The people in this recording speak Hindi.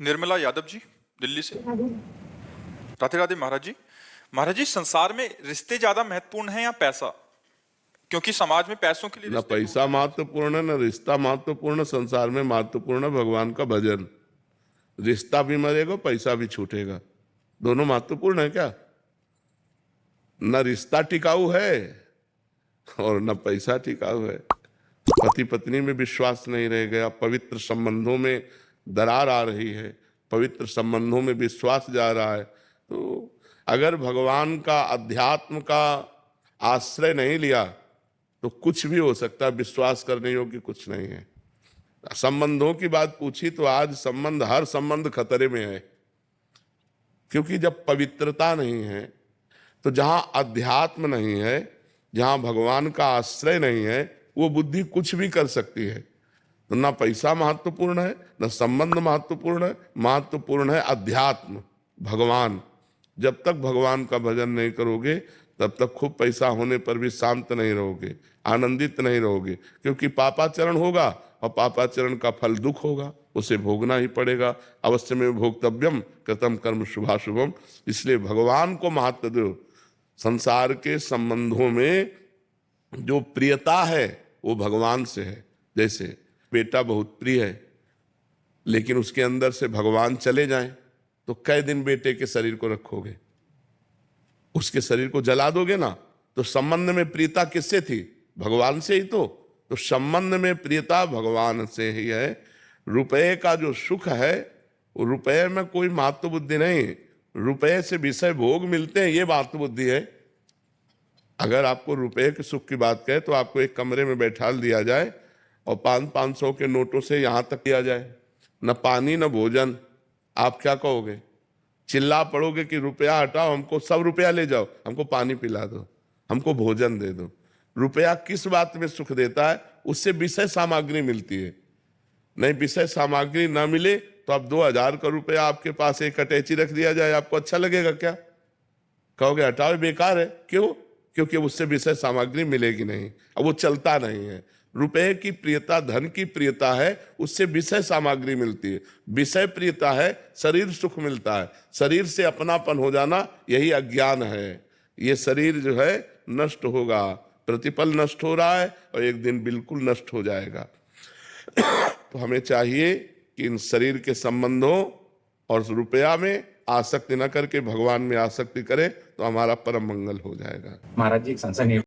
निर्मला यादव जी, दिल्ली से। राधे राधे महाराज जी। महाराज जी, संसार में रिश्ते ज्यादा महत्वपूर्ण हैं या पैसा? क्योंकि समाज में पैसों के लिए न रिश्ते पैसा महत्वपूर्ण है, न रिश्ता महत्वपूर्ण। संसार में महत्वपूर्ण है भगवान का भजन। रिश्ता भी मरेगा, पैसा भी छूटेगा। दोनों महत्वपूर्ण है क्या? न रिश्ता टिकाऊ है और न पैसा टिकाऊ है। पति पत्नी में विश्वास नहीं रह गया, पवित्र संबंधों में दरार आ रही है, पवित्र संबंधों में विश्वास जा रहा है। तो अगर भगवान का, अध्यात्म का आश्रय नहीं लिया तो कुछ भी हो सकता है। विश्वास करने योग्य कुछ नहीं है। संबंधों की बात पूछी तो आज संबंध, हर संबंध खतरे में है। क्योंकि जब पवित्रता नहीं है तो जहां अध्यात्म नहीं है, जहां भगवान का आश्रय नहीं है, वो बुद्धि कुछ भी कर सकती है। तो ना पैसा महत्वपूर्ण है, ना संबंध महत्वपूर्ण है। महत्वपूर्ण है अध्यात्म, भगवान। जब तक भगवान का भजन नहीं करोगे तब तक खूब पैसा होने पर भी शांत नहीं रहोगे, आनंदित नहीं रहोगे। क्योंकि पापाचरण होगा और पापाचरण का फल दुख होगा, उसे भोगना ही पड़ेगा। अवश्य में भोक्तव्यम कृतम कर्म शुभाशुभम। इसलिए भगवान को महत्व दो। संसार के संबंधों में जो प्रियता है वो भगवान से है। जैसे बेटा बहुत प्रिय है, लेकिन उसके अंदर से भगवान चले जाएं तो कै दिन बेटे के शरीर को रखोगे? उसके शरीर को जला दोगे ना। तो संबंध में प्रियता किससे थी? भगवान से ही। तो संबंध में प्रियता भगवान से ही है। रुपए का जो सुख है, वो रुपए में कोई महत्व बुद्धि नहीं। रुपए से विषय भोग मिलते हैं, ये महत्व बुद्धि है। अगर आपको रुपए के सुख की बात कहे तो आपको एक कमरे में बैठा दिया जाए और 500 के नोटों से यहां तक किया जाए, न पानी न भोजन, आप क्या कहोगे? चिल्ला पड़ोगे कि रुपया हटाओ, हमको सब रुपया ले जाओ, हमको पानी पिला दो, हमको भोजन दे दो। रुपया किस बात में सुख देता है? उससे विषय सामग्री मिलती है। नहीं, विषय सामग्री ना मिले तो आप 2000 का रुपया आपके पास एक अटैची रख दिया जाए, आपको अच्छा लगेगा क्या? कहोगे हटाओ, बेकार है। क्यों? क्योंकि उससे विषय सामग्री मिलेगी नहीं, अब वो चलता नहीं है। रुपए की प्रियता, धन की प्रियता है, उससे विषय सामग्री मिलती है। विषय प्रियता है, शरीर सुख मिलता है। शरीर से अपनापन हो जाना, यही अज्ञान है। ये शरीर जो है नष्ट होगा, प्रतिपल नष्ट हो रहा है और एक दिन बिल्कुल नष्ट हो जाएगा। तो हमें चाहिए कि इन शरीर के संबंधों और रुपया में आसक्ति न करके भगवान में आसक्ति करें तो हमारा परम मंगल हो जाएगा। महाराज जी, एक संशय